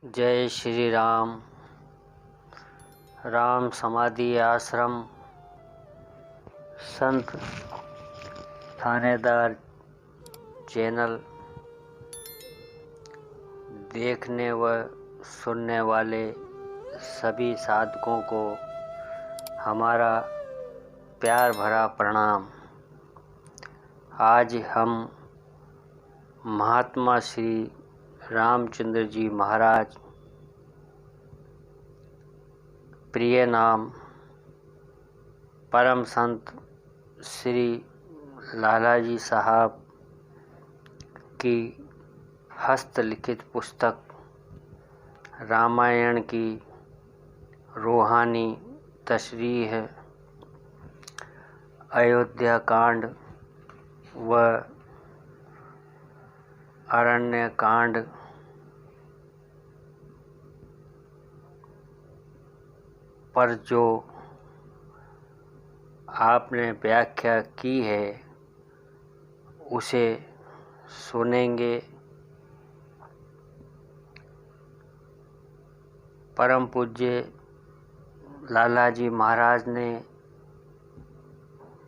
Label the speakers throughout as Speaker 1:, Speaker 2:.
Speaker 1: जय श्री राम। राम समाधि आश्रम संत थानेदार चैनल देखने व सुनने वाले सभी साधकों को हमारा प्यार भरा प्रणाम। आज हम महात्मा श्री रामचंद्र जी महाराज प्रिय नाम परम संत श्री लालाजी साहब की हस्तलिखित पुस्तक रामायण की रूहानी तशरीह अयोध्या कांड व अरण्य कांड पर जो आपने व्याख्या की है उसे सुनेंगे। परम पूज्य लालाजी महाराज ने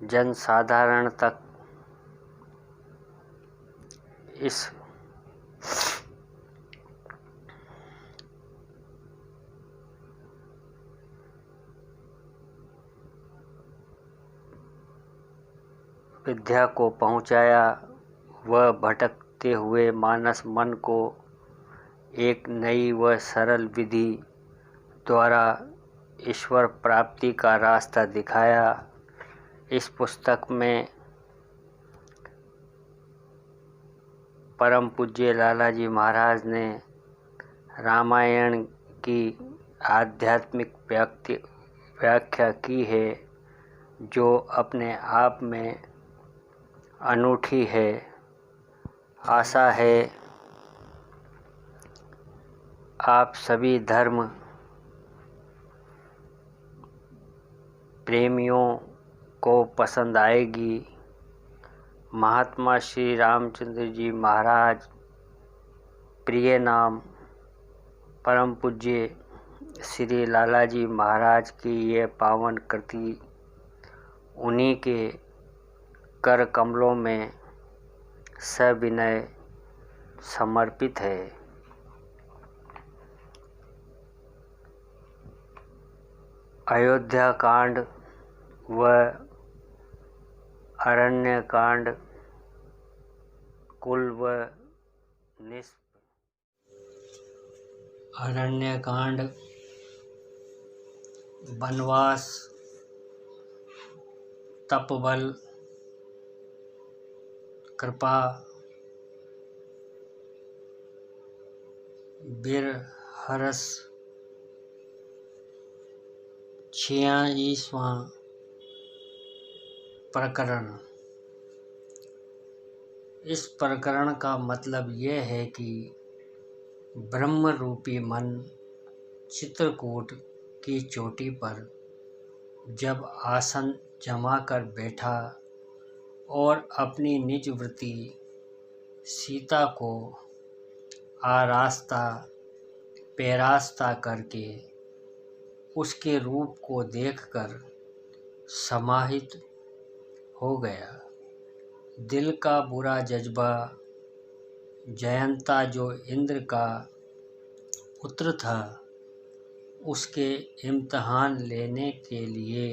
Speaker 1: जन साधारण तक इस विद्या को पहुंचाया व भटकते हुए मानस मन को एक नई व सरल विधि द्वारा ईश्वर प्राप्ति का रास्ता दिखाया। इस पुस्तक में परम पूज्य लालाजी महाराज ने रामायण की आध्यात्मिक व्याख्या की है जो अपने आप में अनूठी है। आशा है आप सभी धर्म प्रेमियों को पसंद आएगी। महात्मा श्री रामचंद्र जी महाराज प्रिय नाम परम पूज्य श्री लालाजी महाराज की ये पावन कृति उन्हीं के कर कमलों में सविनय समर्पित है। अयोध्या कांड व अरण्य कांड कुल व निष्प। अरण्य कांड वनवास, तपबल, कृपा, वीरहर्ष, 46वां प्रकरण। इस प्रकरण का मतलब यह है कि ब्रह्म रूपी मन चित्रकूट की चोटी पर जब आसन जमा कर बैठा और अपनी निज वृत्ति सीता को आरास्ता पैरास्ता करके उसके रूप को देखकर समाहित हो गया। दिल का बुरा जज्बा जयंता जो इंद्र का पुत्र था उसके इम्तिहान लेने के लिए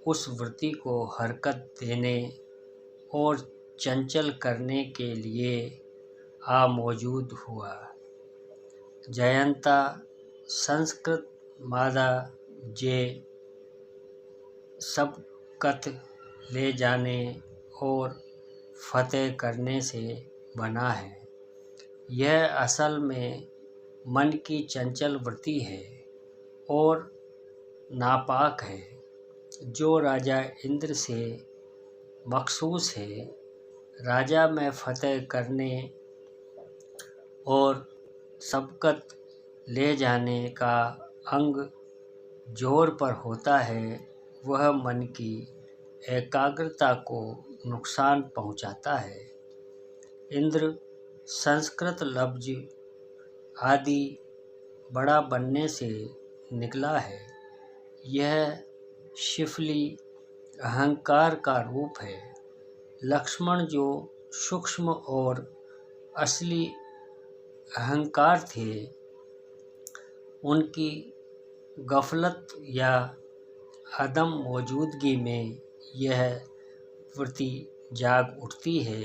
Speaker 1: उस वृत्ति को हरकत देने और चंचल करने के लिए मौजूद हुआ। जयंता संस्कृत मादा जे सबकत ले जाने और फतेह करने से बना है। यह असल में मन की चंचल वृत्ति है और नापाक है जो राजा इंद्र से मखसूस है। राजा में फतेह करने और सबकत ले जाने का अंग जोर पर होता है, वह मन की एकाग्रता को नुकसान पहुंचाता है। इंद्र संस्कृत लफ्ज आदि बड़ा बनने से निकला है। यह शिफली अहंकार का रूप है। लक्ष्मण जो सूक्ष्म और असली अहंकार थे, उनकी गफलत या अदम मौजूदगी में यह वृत्ति जाग उठती है।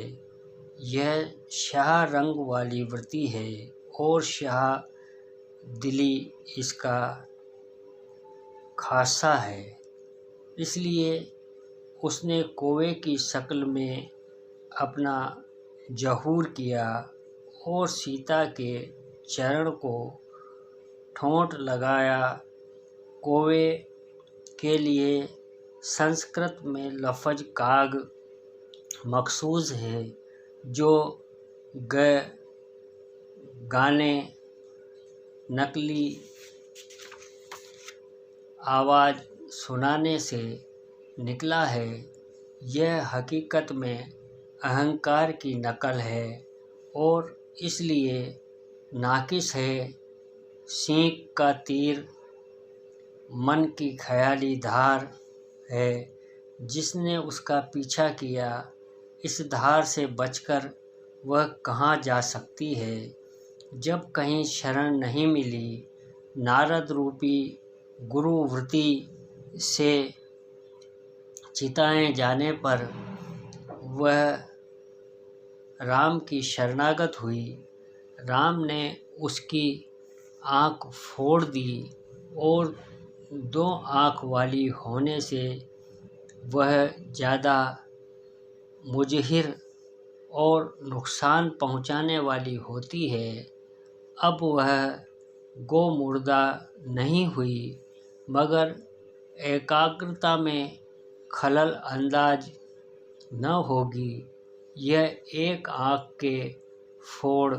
Speaker 1: यह शाह रंग वाली वृत्ति है और शाह दिली इसका खासा है। इसलिए उसने कौवे की शक्ल में अपना ज़हूर किया और सीता के चरण को ठोंठ लगाया। कौवे के लिए संस्कृत में लफ्ज़ काग मखसूस है, जो गाने नकली आवाज़ सुनाने से निकला है। यह हकीकत में अहंकार की नकल है और इसलिए नाकिस है। सींग का तीर मन की ख्याली धार है। जिसने उसका पीछा किया, इस धार से बचकर वह कहाँ जा सकती है। जब कहीं शरण नहीं मिली, नारद रूपी गुरु वृत्ति से चिताए जाने पर वह राम की शरणागत हुई। राम ने उसकी आँख फोड़ दी और 2 आँख वाली होने से वह ज़्यादा मुजहिर और नुकसान पहुँचाने वाली होती है। अब वह गो मुर्दा नहीं हुई, मगर एकाग्रता में खलल अंदाज न होगी। यह एक आँख के फोड़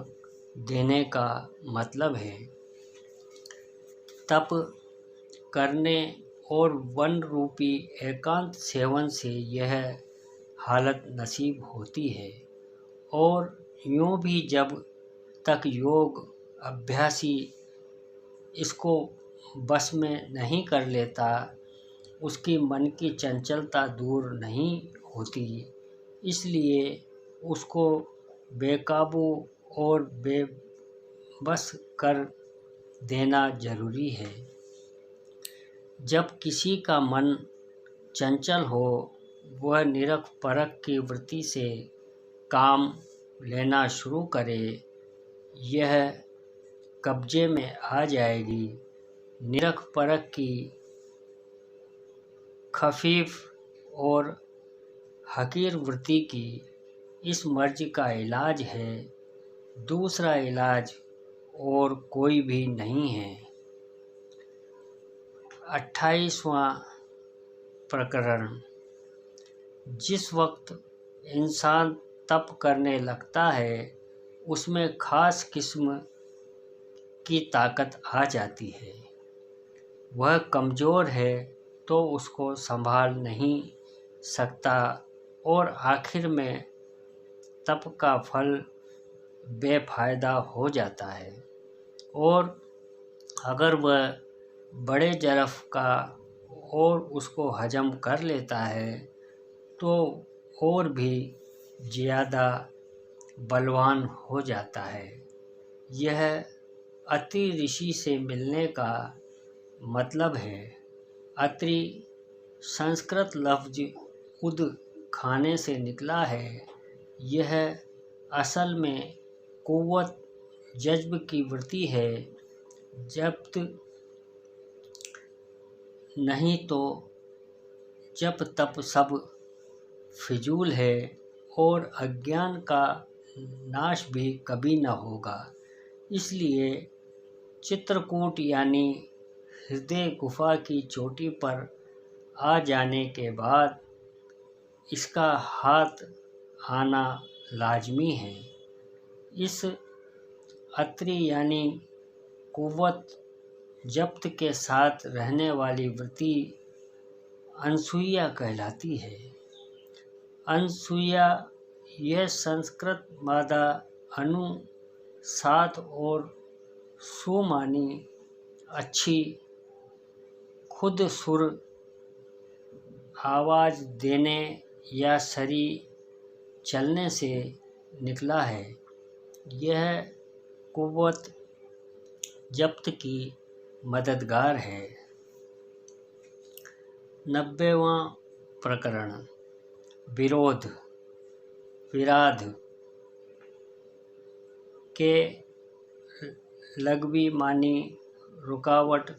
Speaker 1: देने का मतलब है। तप करने और वन रूपी एकांत सेवन से यह हालत नसीब होती है। और यूँ भी जब तक योग अभ्यासी इसको बस में नहीं कर लेता, उसकी मन की चंचलता दूर नहीं होती। इसलिए उसको बेकाबू और बेबस कर देना जरूरी है। जब किसी का मन चंचल हो, वह निरख परख की वृत्ति से काम लेना शुरू करे, यह कब्जे में आ जाएगी। निरख परख की खफीफ और हकीर वृत्ति की इस मर्ज का इलाज है। दूसरा इलाज और कोई भी नहीं है। 28वां प्रकरण। जिस वक्त इंसान तप करने लगता है, उसमें खास किस्म की ताकत आ जाती है। वह कमज़ोर है तो उसको संभाल नहीं सकता और आखिर में तप का फल बेफायदा हो जाता है। और अगर वह बड़े जरफ का और उसको हजम कर लेता है, तो और भी ज़्यादा बलवान हो जाता है। यह अत्रि ऋषि से मिलने का मतलब है। अत्रि संस्कृत लफ्ज़ उद खाने से निकला है। यह असल में कुव्वत जज्ब की वृत्ति है। जब्त नहीं तो जप तप सब फिजूल है और अज्ञान का नाश भी कभी न होगा। इसलिए चित्रकूट यानी हृदय गुफा की चोटी पर आ जाने के बाद इसका हाथ आना लाजमी है। इस अत्रि यानी कुव्वत जब्त के साथ रहने वाली वृत्ति अनसूया कहलाती है। अनसूया यह संस्कृत मादा अनु 7 और सु मानी अच्छी खुद सुर आवाज़ देने या सरी चलने से निकला है। यह कुव्वत ज़ब्त की मददगार है। 90वां प्रकरण विरोध विराध के लग़वी मानी रुकावट,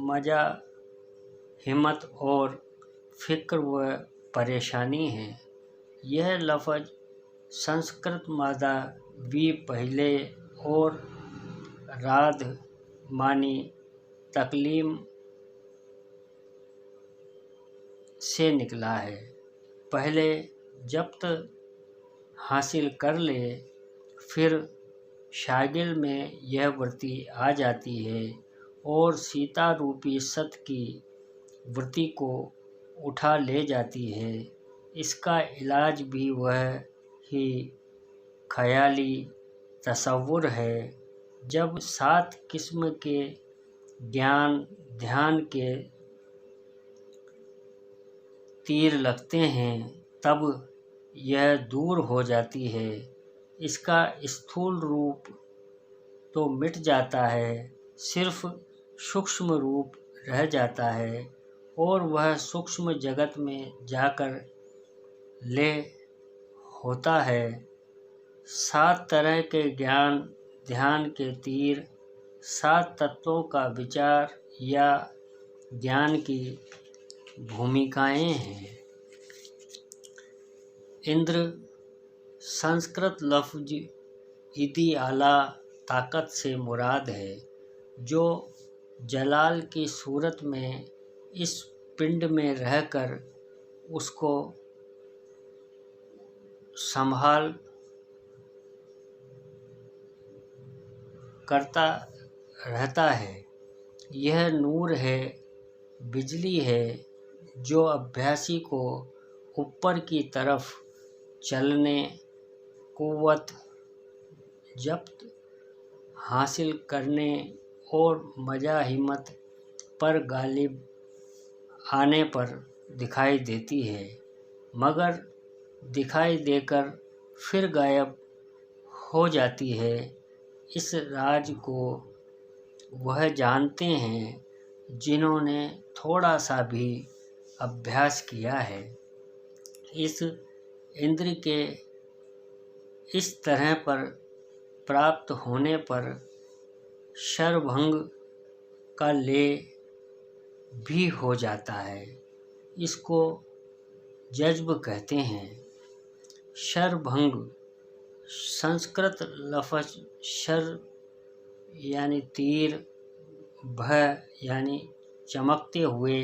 Speaker 1: मजा, हिम्मत और फ़िक्र व परेशानी है। यह लफ्ज़ संस्कृत मादा वी पहले और राध मानी तकलीम से निकला है। पहले ज़ब्त हासिल कर ले, फिर शागिल में यह वृत्ति आ जाती है और सीता रूपी सत की वृत्ति को उठा ले जाती है। इसका इलाज भी वह ही ख़याली तसव्वुर है। जब 7 किस्म के ज्ञान ध्यान के तीर लगते हैं, तब यह दूर हो जाती है। इसका स्थूल रूप तो मिट जाता है, सिर्फ सूक्ष्म रूप रह जाता है और वह सूक्ष्म जगत में जाकर ले होता है। 7 तरह के ज्ञान ध्यान के तीर 7 तत्वों का विचार या ज्ञान की भूमिकाएं हैं। इंद्र संस्कृत लफ्ज़ इदी आला ताकत से मुराद है, जो जलाल की सूरत में इस पिंड में रहकर उसको संभाल करता रहता है। यह नूर है, बिजली है, जो अभ्यासी को ऊपर की तरफ चलने, कुव्वत ज़ब्त हासिल करने और मजा हिम्मत पर गालिब आने पर दिखाई देती है, मगर दिखाई देकर फिर गायब हो जाती है। इस राज को वह जानते हैं जिन्होंने थोड़ा सा भी अभ्यास किया है। इस इंद्र के इस तरह पर प्राप्त होने पर शरभंग का लय भी हो जाता है। इसको जज्ब कहते हैं। शरभंग संस्कृत लफ्ज़ शर यानी तीर, भय यानी चमकते हुए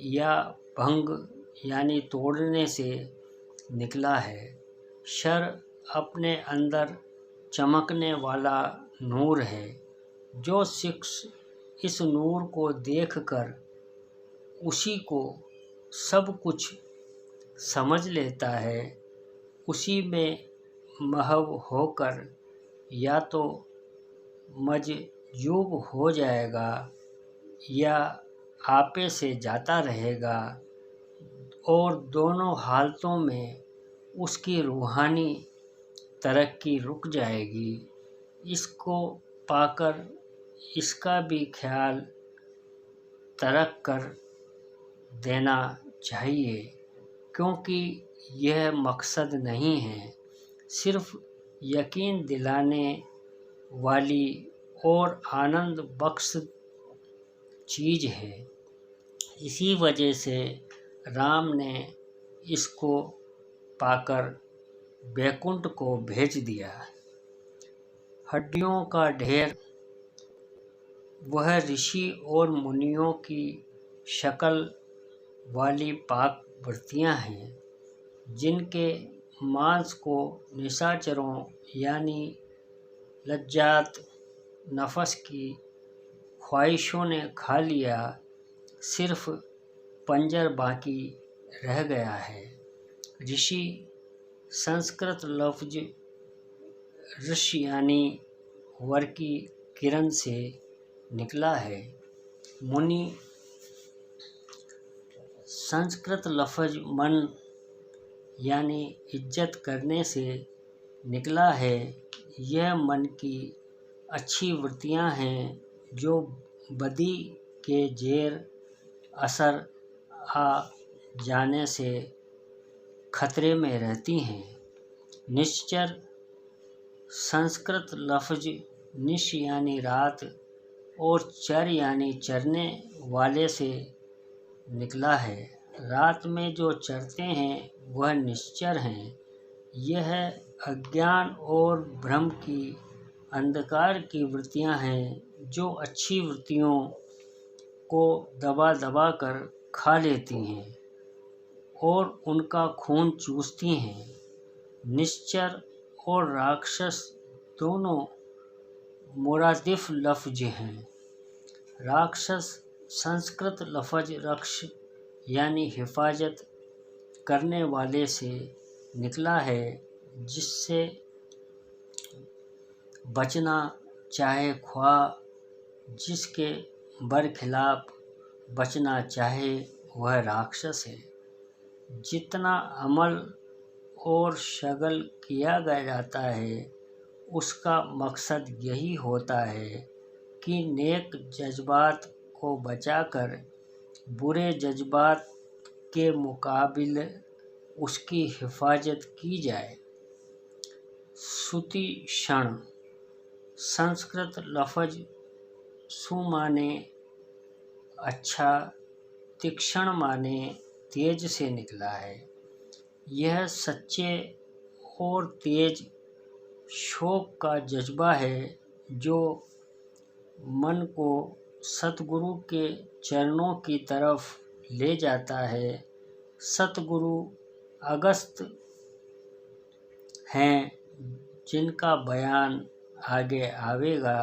Speaker 1: या भंग यानी तोड़ने से निकला है। शर अपने अंदर चमकने वाला नूर है। जो शख्स इस नूर को देखकर उसी को सब कुछ समझ लेता है, उसी में महव होकर या तो मजजूब हो जाएगा या आपे से जाता रहेगा, और दोनों हालतों में उसकी रूहानी तरक्की रुक जाएगी। इसको पाकर इसका भी ख्याल तरक कर देना चाहिए, क्योंकि यह मकसद नहीं है, सिर्फ यकीन दिलाने वाली और आनंद बख्श चीज़ है। इसी वजह से राम ने इसको पाकर बैकुंठ को भेज दिया। हड्डियों का ढेर वह ऋषि और मुनियों की शक्ल वाली पाक वृत्तियाँ हैं, जिनके मांस को निशाचरों यानी लज्जात नफस की ख्वाहिशों ने खा लिया। सिर्फ पंजर बाकी रह गया है। ऋषि संस्कृत लफ्ज़ ऋषि यानी वर की किरण से निकला है। मुनि, संस्कृत लफ्ज़ मन यानी इज्जत करने से निकला है। यह मन की अच्छी वृत्तियां हैं जो बदी के ज़ेर असर आ जाने से खतरे में रहती हैं। निश्चर, संस्कृत लफ्ज़ निश यानी रात और चर यानी चरने वाले से निकला है। रात में जो चरते हैं वह निश्चर हैं। यह अज्ञान और भ्रम की अंधकार की वृत्तियां हैं जो अच्छी वृत्तियों को दबा दबा कर खा लेती हैं और उनका खून चूसती हैं। निश्चर और राक्षस दोनों मुरादिफ लफ्ज़ हैं। राक्षस संस्कृत लफ्ज़ रक्ष यानी हिफाजत करने वाले से निकला है, जिससे बचना चाहे ख्वाह जिसके बरखिलाफ बचना चाहे वह राक्षस है। जितना अमल और शगल किया जाता है उसका मकसद यही होता है कि नेक जज्बात को बचाकर बुरे जज्बात के मुकाबिले उसकी हिफाजत की जाए। सुतीक्षण, संस्कृत लफ्ज़ सु माने अच्छा, तीक्ष्ण माने तेज से निकला है। यह सच्चे और तेज शोक का जज्बा है जो मन को सतगुरु के चरणों की तरफ ले जाता है। सतगुरु अगस्त हैं जिनका बयान आगे आवेगा।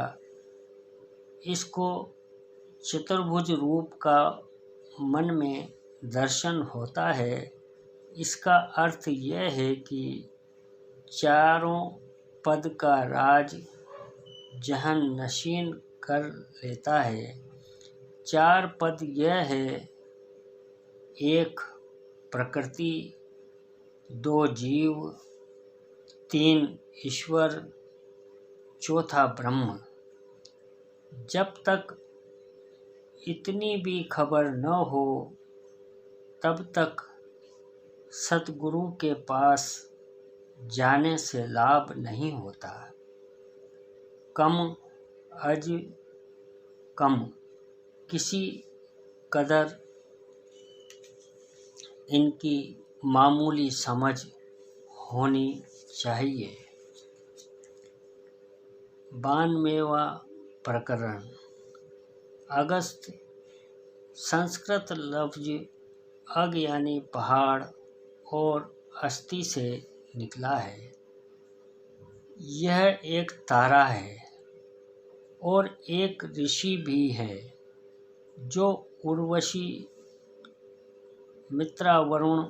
Speaker 1: इसको चतुर्भुज रूप का मन में दर्शन होता है। इसका अर्थ यह है कि चारों पद का राज जहन नशीन कर लेता है। चार पद यह है: एक प्रकृति, दो जीव, तीन ईश्वर, चौथा ब्रह्म। जब तक इतनी भी खबर न हो तब तक सतगुरु के पास जाने से लाभ नहीं होता। कम अज कम किसी कदर इनकी मामूली समझ होनी चाहिए। 92वां प्रकरण। अगस्त संस्कृत लफ्ज़ अग यानी पहाड़ और अस्थि से निकला है। यह एक तारा है और एक ऋषि भी है जो उर्वशी मित्रावरुण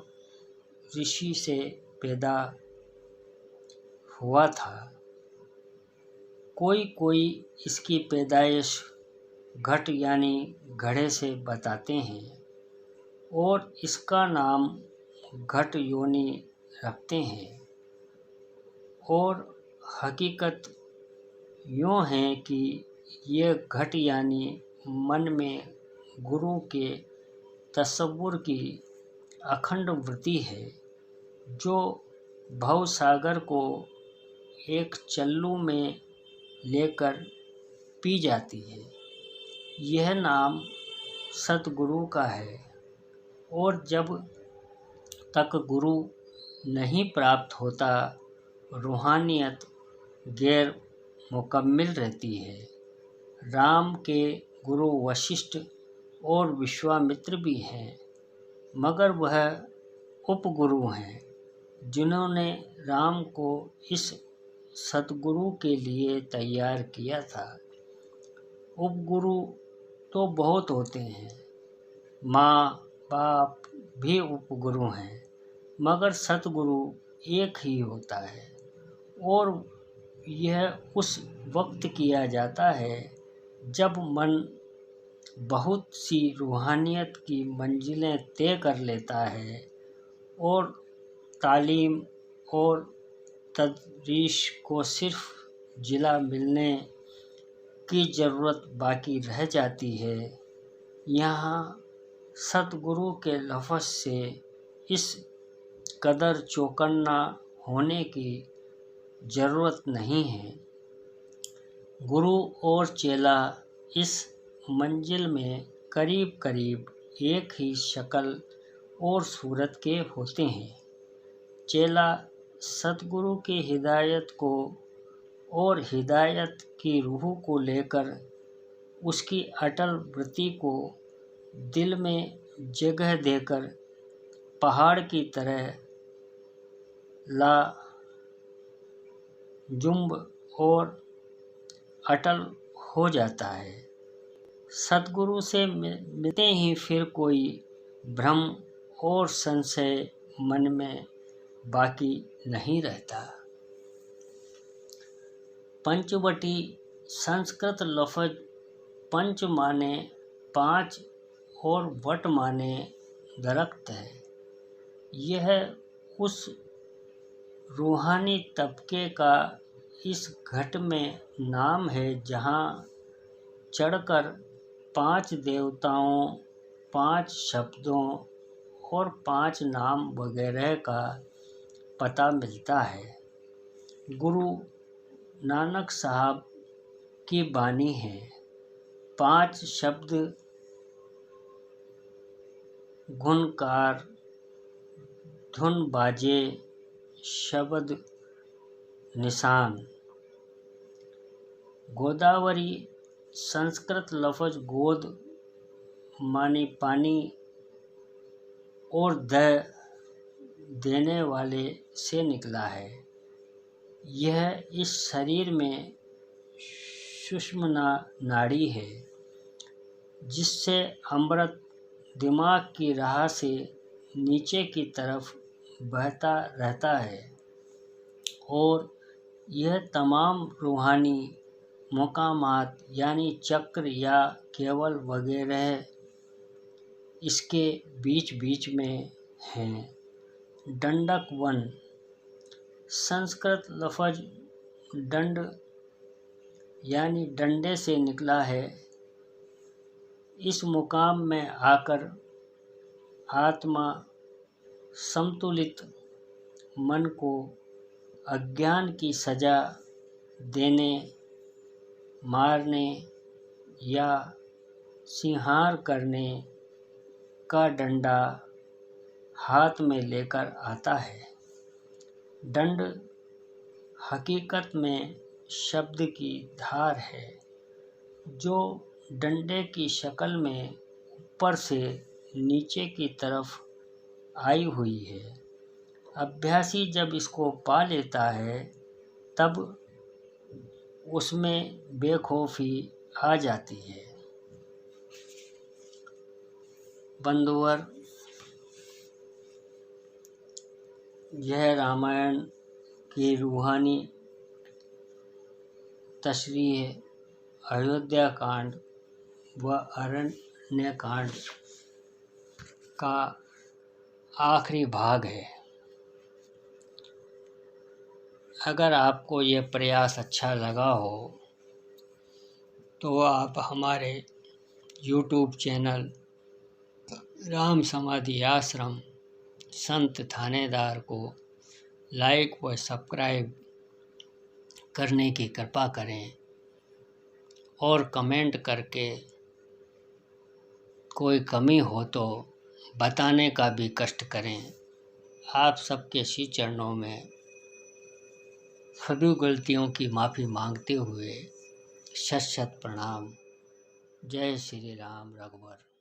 Speaker 1: ऋषि से पैदा हुआ था। कोई कोई इसकी पैदाइश घट यानी घड़े से बताते हैं और इसका नाम घट योनि रखते हैं। और हकीकत यूँ है कि ये घट यानी मन में गुरु के तसव्वुर की अखंड वृत्ति है जो भवसागर को एक चल्लू में लेकर पी जाती है। यह नाम सतगुरु का है और जब तक गुरु नहीं प्राप्त होता रूहानियत गैर मुकम्मिल रहती है। राम के गुरु वशिष्ठ और विश्वामित्र भी हैं, मगर वह उपगुरु हैं जिन्होंने राम को इस सतगुरु के लिए तैयार किया था। उपगुरु तो बहुत होते हैं, माँ बाप भी उपगुरु हैं, मगर सतगुरु एक ही होता है और यह उस वक्त किया जाता है जब मन बहुत सी रूहानियत की मंजिलें तय कर लेता है और तालीम और तदरीस को सिर्फ जिला मिलने की ज़रूरत बाकी रह जाती है। यहाँ सतगुरु के लफ्ज़ से इस कदर चौकन्ना होने की ज़रूरत नहीं है। गुरु और चेला इस मंजिल में करीब करीब एक ही शक्ल और सूरत के होते हैं। चेला सतगुरु की हिदायत को और हिदायत की रूह को लेकर उसकी अटल वृत्ति को दिल में जगह देकर पहाड़ की तरह लाजुम्ब और अटल हो जाता है। सतगुरु से मिलते ही फिर कोई भ्रम और संशय मन में बाकी नहीं रहता। पंचवटी संस्कृत लफ्ज़ पंच माने 5 और वट माने दरख्त है। यह उस रूहानी तबके का इस घट में नाम है जहाँ चढ़कर 5 देवताओं, 5 शब्दों और 5 नाम वगैरह का पता मिलता है। गुरु नानक साहब की बानी है। 5 शब्द गुणकार, धुन बाजे, शब्द निशान। गोदावरी संस्कृत लफ्ज़ गोद मानी पानी और देने वाले से निकला है। यह इस शरीर में सुषुम्ना नाड़ी है जिससे अमृत दिमाग की राह से नीचे की तरफ बहता रहता है और यह तमाम रूहानी मकामात यानी चक्र या केवल वगैरह इसके बीच बीच में हैं। दंडक वन संस्कृत लफ्ज़ दंड यानी डंडे से निकला है। इस मुकाम में आकर आत्मा संतुलित मन को अज्ञान की सज़ा देने, मारने या संहार करने का डंडा हाथ में लेकर आता है। दंड हकीकत में शब्द की धार है जो डंडे की शक्ल में ऊपर से नीचे की तरफ आई हुई है। अभ्यासी जब इसको पा लेता है तब उसमें बेखौफी आ जाती है। बंधुवर, यह रामायण की रूहानी तशरीह अयोध्या कांड व अरण्य कांड का आखिरी भाग है। अगर आपको ये प्रयास अच्छा लगा हो तो आप हमारे YouTube चैनल राम समाधि आश्रम संत थानेदार को लाइक व सब्सक्राइब करने की कृपा करें और कमेंट करके कोई कमी हो तो बताने का भी कष्ट करें। आप सबके श्री चरणों में सभी गलतियों की माफ़ी मांगते हुए शत शत प्रणाम। जय श्री राम रघुवर।